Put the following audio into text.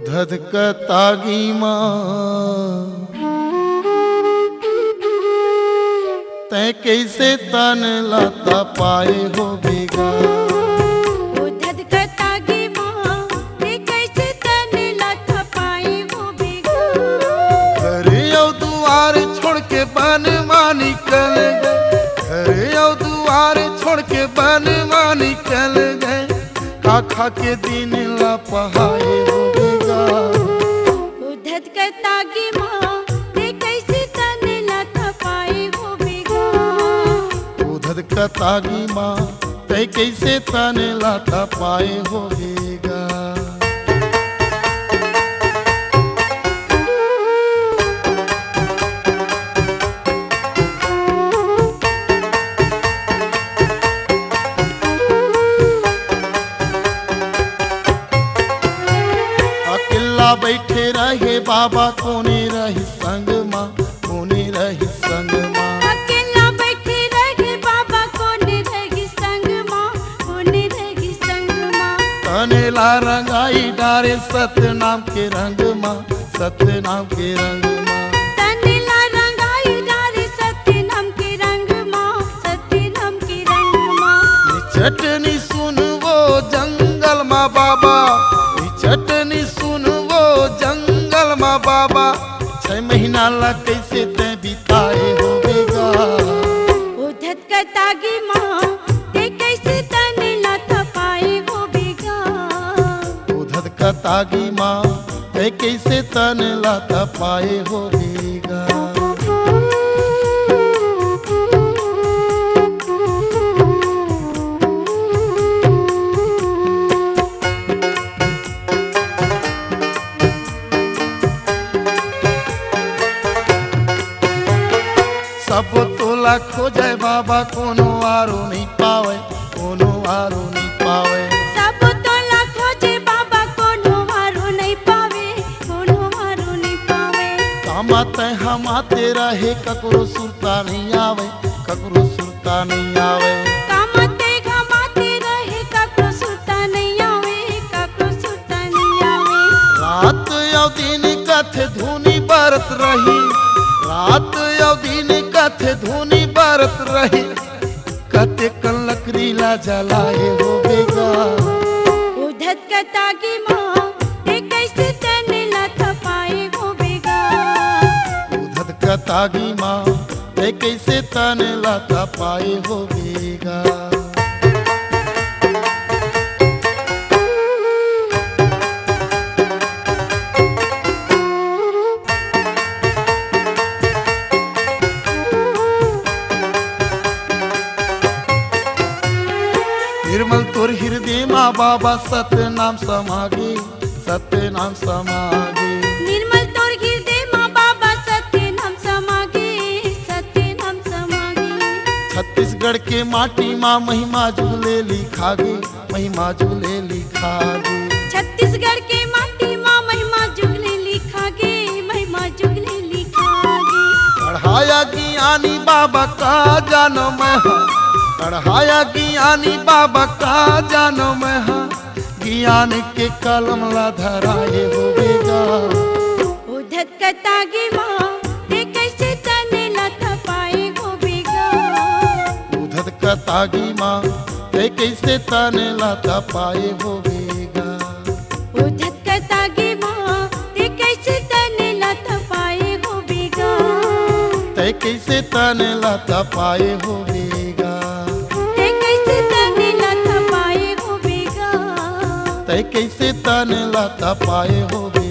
धधकतागी माँ तै कैसे तन लाता पाए हो बेगा। ओ धधकतागी माँ तै कैसे तन लाता पाए हो बेगा। घर औ दुआर छोड़ के बन माँ निकल गए, घर औ दुआर छोड़ के बन माँ निकल गए। खा खा के दिन ला पहाए हो बेगा। ओ धधकतागी माँ तै कैसे तन लाता पाए हो बेगा। ओ धधकतागी माँ तै कैसे तन लाता पाए हो बेगा। अकेला बैठे रहे बाबा कोने रही संग माँ, कोने रही संग माँ। अकेला बैठे रहे बाबा कोने रही संग माँ, कोने रही संग माँ। तनेला रंगाई डारे सत्य नाम के रंग माँ, सत्य नाम के रंग माँ। तनेला रंगाई डारे सत्य नाम के रंग माँ, सत्य नाम के रंग माँ। चटनी सुन वो जंगल माँ बाबा, चटनी सुन वो जंगल माँ बाबा। 6 महीना ला कैसे ते बिताए हो बेगा। ओ धधकतागी माँ ते कैसे तने लाता पाए हो बेगा। ओ धधकतागी माँ ते कैसे तन लाता पाए हो बेगा। सब तोला खोजे बाबा कोनो आरो नहीं पावे, कोनो आरो नहीं पावे। सब तोला खोजे बाबा कोनो वारो नहीं पावे, कोनो वारो नहीं पावे। कामते हमाते रहे ककरो सुरता नहीं आवे, ककरो सुरता नहीं आवे। कामते घमाते रहे ककरो सुरता नहीं आवे, ककरो सुरता नहीं आवे। रात औ दिन कथे धुनी बरत रही, रात औ दिन कथे धुनी बरत रही। कते कल लकड़ी ला जलाए हो बेगा। ओ धधकतागी माँ ते कैसे तने लाता पाए हो बेगा। ओ धधकतागी माँ ते कैसे तन लाता पाए हो बेगा। निर्मल तोर हृदय माँ बाबा सत्य नाम समागे, सत्य नाम समागे। निर्मल तोर हृदय माँ बाबा सत्य नाम समागे, सत्य नाम समागे। छत्तीसगढ़ के माटी माँ महिमा जुगले लिखागे, महिमा जुगले लिखागे। छत्तीसगढ़ के माटी माँ महिमा जुगले लिखागे, महिमा जुगले लिखागे। पढ़ाया ज्ञानी बाबा का जानो मैं हाँ, पढ़ाया ज्ञानी बाबा का जानो मैं हाँ। ज्ञान के कलम ला धराए हो बेगा। ओ धधकतागी माँ ते कैसे तने लाता पाए हो बेगा। ओ धधकतागी माँ ते कैसे तन लाता पाए हो बेगा। ओ धधकतागी माँ ते कैसे तने लाता पाए हो बेगा। ते कैसे तन लाता पाए हो बेगा। ते कैसे तने लाता पाए हो बेगा। ते कैसे तन लाता पाए हो बेगा।